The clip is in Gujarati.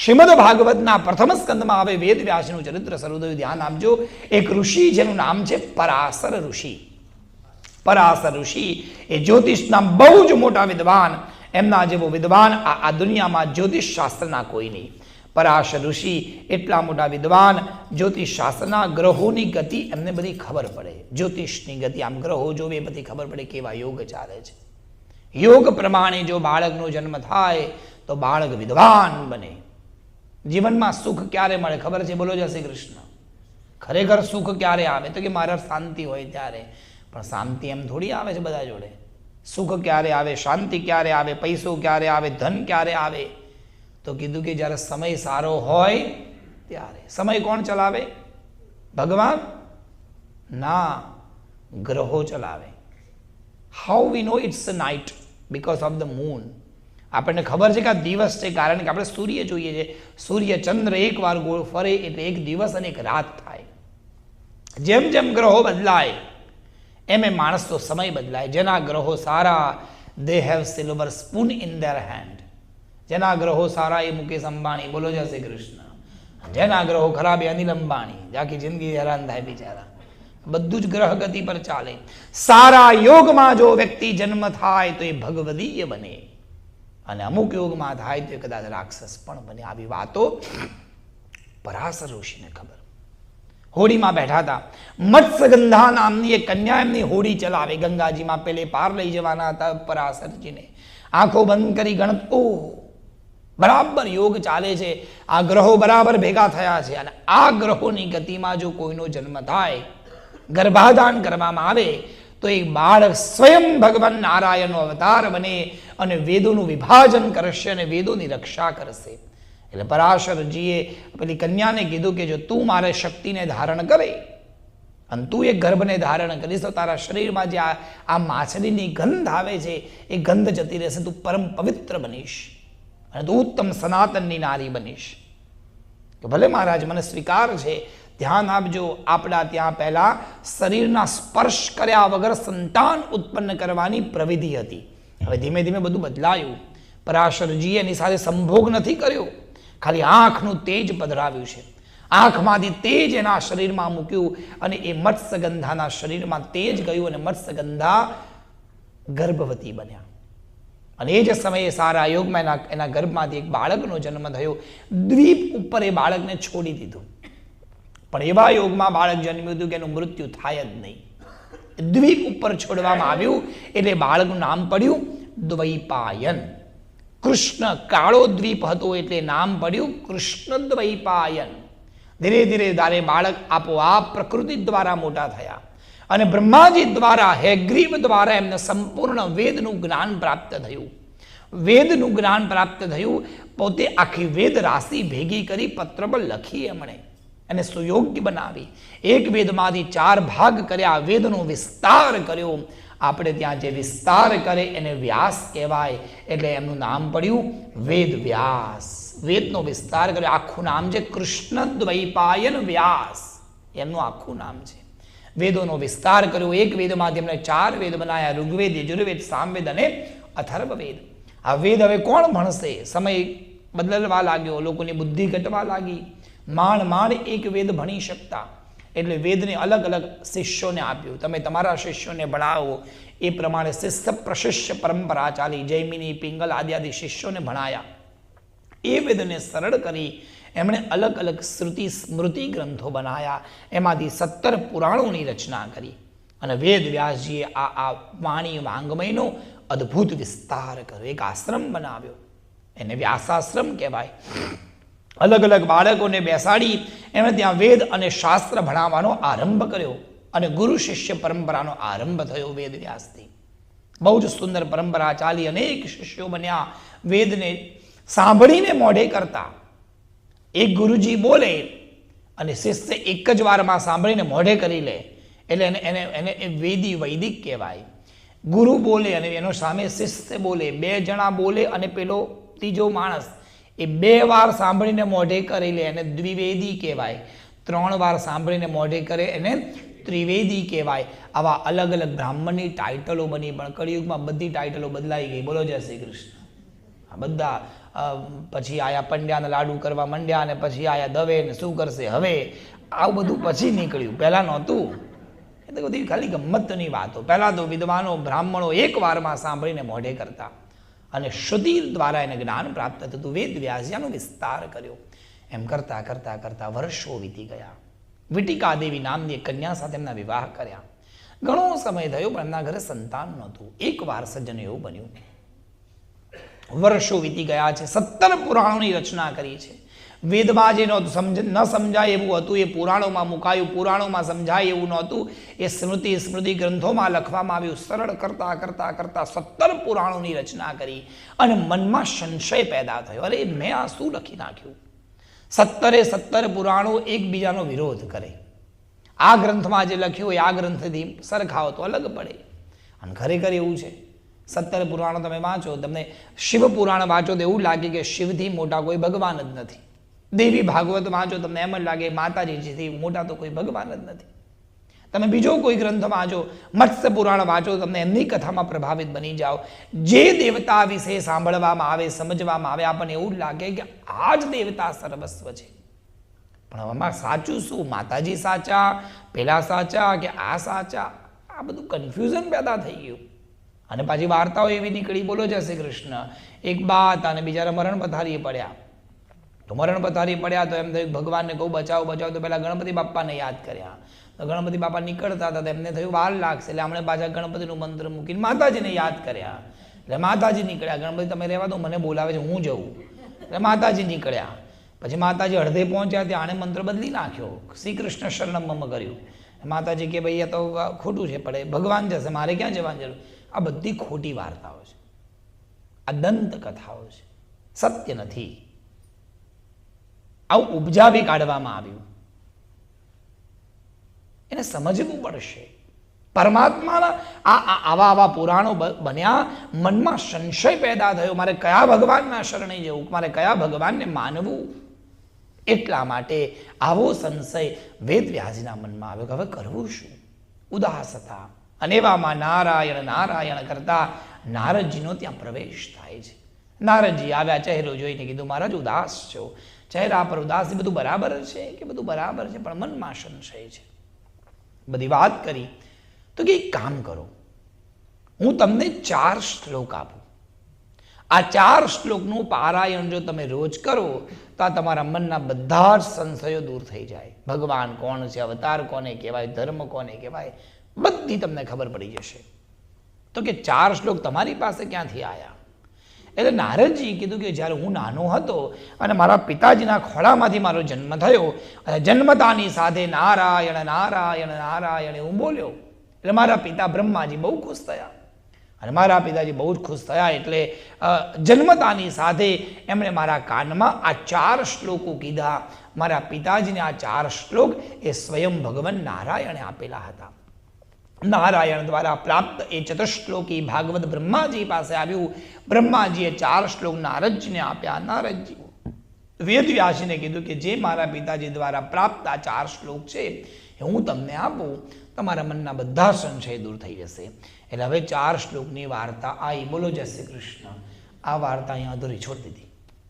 શ્રીમદ ભાગવતના પ્રથમ સ્કંદમાં હવે વેદ વ્યાસનું ચરિત્ર શરૂ થયું. ધ્યાન આપજો. એક ઋષિ જેનું નામ છે પરાશર ઋષિ. પરાશર ઋષિ એ જ્યોતિષના બહુ જ મોટા વિદ્વાન. એમના જેવો વિદ્વાન આ દુનિયામાં જ્યોતિષ શાસ્ત્રના કોઈ નહીં. પરાશર ઋષિ એટલા મોટા વિદ્વાન, જ્યોતિષ શાસ્ત્રના ગ્રહોની ગતિ એમને બધી ખબર પડે. જ્યોતિષની ગતિ, આમ ગ્રહો જોવે બધી ખબર પડે કેવા યોગ ચાલે છે. યોગ પ્રમાણે જો બાળકનો જન્મ થાય તો બાળક વિદ્વાન બને. જીવનમાં સુખ ક્યારે મળે ખબર છે? બોલો જય શ્રી કૃષ્ણ. ખરેખર સુખ ક્યારે આવે? તો કે મારા શાંતિ હોય ત્યારે. પણ શાંતિ એમ થોડી આવે છે બધા જોડે. સુખ ક્યારે આવે, શાંતિ ક્યારે આવે, પૈસો ક્યારે આવે, ધન ક્યારે આવે? તો કીધું કે જ્યારે સમય સારો હોય ત્યારે. સમય કોણ ચલાવે? ભગવાન? ના, ગ્રહો ચલાવે. How we know it's a night? Because of the moon. આપણને ખબર છે કે આ દિવસ છે કારણ કે આપણે સૂર્ય જોઈએ છે. સૂર્ય ચંદ્ર એકવાર ગોળ ફરે એટલે એક દિવસ અને એક રાત થાય. જેમ જેમ ગ્રહો બદલાય એમ એમ માણસનો સમય બદલાય. જેના ગ્રહો સારા, they have silver spoon in their hand. જેના ગ્રહો સારા એ મુકેશ અંબાણી. બોલો જય શ્રી કૃષ્ણ. જેના ગ્રહો ખરાબ એ અનિલ અંબાણી. આખી જિંદગી હેરાન થાય બિચારા. બધું જ ગ્રહ ગતિ પર ચાલે. સારા યોગમાં જો વ્યક્તિ જન્મ થાય તો એ ભગવદીય બને, અને અમુક યોગમાં થાય તો એ કદાચ રાક્ષસ પણ બને. આવી વાતો પરાશર ઋષિને ખબર. હોડીમાં બેઠા હતા. મત્સ્યગંધા નામની એક કન્યા એમની હોડી ચલાવે. ગંગાજીમાં પેલે પાર લઈ જવાના હતા પરાશરજીને. આંખો બંધ કરી ગણત, ઓહ બરાબર યોગ ચાલે છે, આ ગ્રહો બરાબર ભેગા થયા છે, અને આ ગ્રહોની ગતિમાં જો કોઈનો જન્મ થાય, ગર્ભાધાન કરવામાં આવે તો એ બાળક સ્વયં ભગવાન નારાયણનો અવતાર બને અને વેદોનું વિભાજન કરશે અને વેદોની રક્ષા કરશે. એટલે પરાશરજીએ પેલી કન્યાને કીધું કે જો તું મારે શક્તિને ધારણ કરે અને તું એ ગર્ભને ધારણ કરીશ તો તારા શરીરમાં જે આ માછલીની ગંધ આવે છે એ ગંધ જતી રહેશે. તું પરમ પવિત્ર બનીશ અને તું ઉત્તમ સનાતનની નારી બનીશ. કે ભલે મહારાજ મને સ્વીકાર છે. ધ્યાન આપજો, આપણા ત્યાં પહેલા શરીરના સ્પર્શ કર્યા વગર સંતાન ઉત્પન્ન કરવાની પ્રવિધિ હતી. હવે ધીમે ધીમે બધું બદલાયું. પરાશરજીએ એની સાથે સંભોગ નથી કર્યો, ખાલી આંખનું તેજ પધરાવ્યું છે. આંખમાંથી તેજ એના શરીરમાં મૂક્યું અને એ મત્સ્યગંધાના શરીરમાં તેજ ગયું અને મત્સ્યગંધા ગર્ભવતી બન્યા. અને એ જ સમયે સારા યોગમાં એના ગર્ભમાંથી એક બાળકનો જન્મ થયો. દ્વીપ ઉપર એ બાળકને છોડી દીધું. પણ એવા યોગમાં બાળક જન્મ્યું હતું કે એનું મૃત્યુ થાય જ નહીં. દ્વીપ ઉપર છોડવામાં આવ્યું એટલે બાળકનું નામ પડ્યું દ્વૈપાયન. કૃષ્ણ કાળો દ્વીપ હતો એટલે નામ પડ્યું કૃષ્ણ દ્વૈપાયન. ધીરે ધીરે ધારે બાળક આપોઆપ પ્રકૃતિ દ્વારા મોટા થયા અને બ્રહ્માજી દ્વારા, હેગ્રીવ દ્વારા એમને સંપૂર્ણ વેદનું જ્ઞાન પ્રાપ્ત થયું. વેદનું જ્ઞાન પ્રાપ્ત થયું. પોતે આખી વેદ રાશિ ભેગી કરી પત્ર પર લખી એમણે એને સુયોગ્ય બનાવી. એક વેદમાંથી 4 ભાગ કર્યા, વેદનો વિસ્તાર કર્યો. આપણે ત્યાં જે વિસ્તાર કરે એને વ્યાસ કહેવાય. એટલે એમનું નામ પડ્યું વેદ વ્યાસ. વેદનો વિસ્તાર કર્યો. આખું નામ છે કૃષ્ણ દ્વૈપાયન વ્યાસ. એમનું આખું નામ છે. વેદોનો વિસ્તાર કર્યો. એક વેદમાંથી એમણે 4 વેદ બનાવ્યા: ઋગ્વેદ, યજુર્વેદ, સામવેદ અને અથર્વવેદ. આ વેદ હવે કોણ ભણશે? સમય બદલવા લાગ્યો, લોકોની બુદ્ધિ ઘટવા લાગી. માંડ એક વેદ ભણી શકતા. એટલે વેદને અલગ અલગ શિષ્યોને આપ્યું. તમે તમારા શિષ્યોને ભણાવો. એ પ્રમાણે શિષ્ય પ્રશિષ્ય પરંપરા ચાલી. જૈમિની, પિંગલ આદિ શિષ્યોને ભણાયા. એ વેદને સરળ કરી એમણે અલગ અલગ શ્રુતિ સ્મૃતિ ગ્રંથો બનાવ્યા. એમાંથી 17 પુરાણોની રચના કરી. અને વેદ વ્યાસજીએ આ વાણી વાંગમયનો અદ્ભુત વિસ્તાર કર્યો. એક આશ્રમ બનાવ્યો, એને વ્યાસાશ્રમ કહેવાય. અલગ અલગ બાળકોને બેસાડી એમણે ત્યાં વેદ અને શાસ્ત્ર ભણાવવાનો આરંભ કર્યો. અને ગુરુ શિષ્ય પરંપરાનો આરંભ થયો વેદ વ્યાસથી. બહુ જ સુંદર પરંપરા ચાલી. અનેક શિષ્યો બન્યા. વેદને સાંભળીને મોઢે કરતા. એક ગુરુજી બોલે અને શિષ્ય એક જ વારમાં સાંભળીને મોઢે કરી લે એટલે એને વૈદિક કહેવાય. ગુરુ બોલે અને એનો સામે શિષ્ય બોલે. 2 જણા બોલે અને પેલો ત્રીજો માણસ એ 2 વાર સાંભળીને મોઢે કરી લે એને દ્વિવેદી કહેવાય. 3 વાર સાંભળીને મોઢે કરે એને ત્રિવેદી કહેવાય. આવા અલગ અલગ બ્રાહ્મણની ટાઇટલો બની. પણ કળિયુગમાં બધી ટાઇટલો બદલાઈ ગઈ. બોલો જય શ્રી કૃષ્ણ. આ બધા પછી આયા પંડ્યાને લાડુ કરવા માંડ્યા, અને પછી આયા દવે ને શું કરશે હવે, આવું બધું પછી નીકળ્યું, પહેલાં નહોતું. એ તો બધી ખાલી ગમ્મતની વાતો. પહેલાં તો વિદ્વાનો બ્રાહ્મણો એક વારમાં સાંભળીને મોઢે કરતા, અને શ્રુતિ દ્વારા એને જ્ઞાન પ્રાપ્ત થતું. વેદ વ્યાસજીનો વિસ્તાર કર્યો. એમ કરતાં કરતાં કરતાં વર્ષો વીતી ગયા. વિટિકા દેવી નામની એક કન્યા સાથે એમના વિવાહ કર્યા. ઘણો સમય થયો પણ એમના ઘરે સંતાન નહોતું. એકવાર સજ્જન એવું બન્યું, વર્ષો વીતી ગયા છે, 17 પુરાણોની રચના કરી છે. વેદમાં જે ન સમજાય એવું હતું એ પુરાણોમાં મુકાયું, પુરાણોમાં સમજાય એવું નહોતું એ સ્મૃતિ ગ્રંથોમાં લખવામાં આવ્યું. સરળ કરતાં કરતાં કરતાં 17 પુરાણોની રચના કરી, અને મનમાં સંશય પેદા થયો, અરે મેં આ શું લખી નાખ્યું. 17 પુરાણો એકબીજાનો વિરોધ કરે. આ ગ્રંથમાં જે લખ્યું હોય આ ગ્રંથથી સરખાવો તો અલગ પડે. અને ખરેખર એવું છે, 17 પુરાણો તમે વાંચો, તમને શિવ પુરાણ વાંચો તો એવું લાગે કે શિવથી મોટા કોઈ ભગવાન જ નથી. દેવી ભાગવત વાંચો તમને એમ જ લાગે માતાજીથી મોટા તો કોઈ ભગવાન જ નથી. તમે બીજો કોઈ ગ્રંથ વાંચો, મત્સ્ય પુરાણ વાંચો, તમને એમની કથામાં પ્રભાવિત બની જાઓ. જે દેવતા વિશે સાંભળવામાં આવે, સમજવામાં આવે, આપણને એવું લાગે કે આ જ દેવતા સર્વસ્વ છે. પણ આમાં સાચું શું? માતાજી સાચા, પેલા સાચા કે આ સાચા? આ બધું કન્ફ્યુઝન પેદા થઈ ગયું. અને પાછી વાર્તાઓ એવી નીકળી, બોલો જય શ્રી કૃષ્ણ. એક બા હતા અને બિચારા મરણ પથારીએ પડ્યા. તો મરણ પથારી પડ્યા તો એમ થયું ભગવાનને કહું બચાવો બચાવો, તો પહેલાં ગણપતિ બાપ્પાને યાદ કર્યા. તો ગણપતિ બાપા નીકળતા હતા તો એમને થયું વાર લાગશે, એટલે આપણે પાછા ગણપતિનું મંત્ર મૂકીને માતાજીને યાદ કર્યા. એટલે માતાજી નીકળ્યા. ગણપતિ તમે રહેવા દો, મને બોલાવે છે, હું જઉં. એટલે માતાજી નીકળ્યા. પછી માતાજી અડધે પહોંચ્યા ત્યાં આણે મંત્ર બદલી નાખ્યો, શ્રી કૃષ્ણ શરણમ મમ કર્યું. માતાજી કે ભાઈ આ તો ખોટું છે, પડે ભગવાન જશે, મારે ક્યાં જવાની જરૂર. આ બધી ખોટી વાર્તાઓ છે, આ દંત કથાઓ છે, સત્ય નથી. આવું ઉપજાવી કાઢવામાં આવ્યું. એને સમજવું પડશે. પરમાત્માના આવા પુરાણો બન્યા, મનમાં સંશય પેદા થયો, મારે કયા ભગવાનના શરણે જવું, મારે કયા ભગવાનને માનવું. એટલા માટે આવો સંશય વેદ વ્યાસજીના મનમાં આવ્યો કે હવે કરવું શું. ઉદાસ હતા, અને એવામાં નારાયણ નારાયણ કરતા નારદજીનો ત્યાં પ્રવેશ થાય છે. નારદજી આવ્યા, ચહેરો જોઈને કીધું મહારાજ ઉદાસ છો, ચહેરા પર ઉદાસ, બધું બરાબર છે કે બધું બરાબર છે, પણ મનમાં સંશય છે. બધી વાત કરી તો કે એક કામ કરો, હું તમને 4 શ્લોક આપું. આ 4 શ્લોકનું પારાયણ જો તમે રોજ કરો તો આ તમારા મનના બધા જ સંશયો દૂર થઈ જાય. ભગવાન કોણ છે, અવતાર કોને કહેવાય, ધર્મ કોને કહેવાય, બધી તમને ખબર પડી જશે. તો કે 4 શ્લોક તમારી પાસે ક્યાંથી આવ્યા? એટલે નારદજી કીધું કે જ્યારે હું નાનો હતો અને મારા પિતાજીના ખોળામાંથી મારો જન્મ થયો, અને જન્મતાની સાથે નારાયણ નારાયણ નારાયણ હું બોલ્યો, એટલે મારા પિતા બ્રહ્માજી બહુ ખુશ થયા. અને મારા પિતાજી બહુ જ ખુશ થયા એટલે જન્મતાની સાથે એમણે મારા કાનમાં આ 4 શ્લોકો કીધા. મારા પિતાજીને આ 4 શ્લોક એ સ્વયં ભગવાન નારાયણે આપેલા હતા. નારાયણ દ્વારા પ્રાપ્ત એ ચતુશ્લોકી ભાગવત બ્રહ્માજી પાસે આવ્યું. બ્રહ્માજીએ 4 શ્લોક નારદજીને આપ્યા. નારદજી વેદવ્યાસજીને કીધું કે જે મારા પિતાજી દ્વારા પ્રાપ્ત આ 4 શ્લોક છે એ હું તમને આપું, તમારા મનના બધા સંશય દૂર થઈ જશે. એટલે હવે 4 શ્લોકની વાર્તા આવી. બોલો જય શ્રી કૃષ્ણ. આ વાર્તા અહીંયા અધૂરી છોડી દીધી.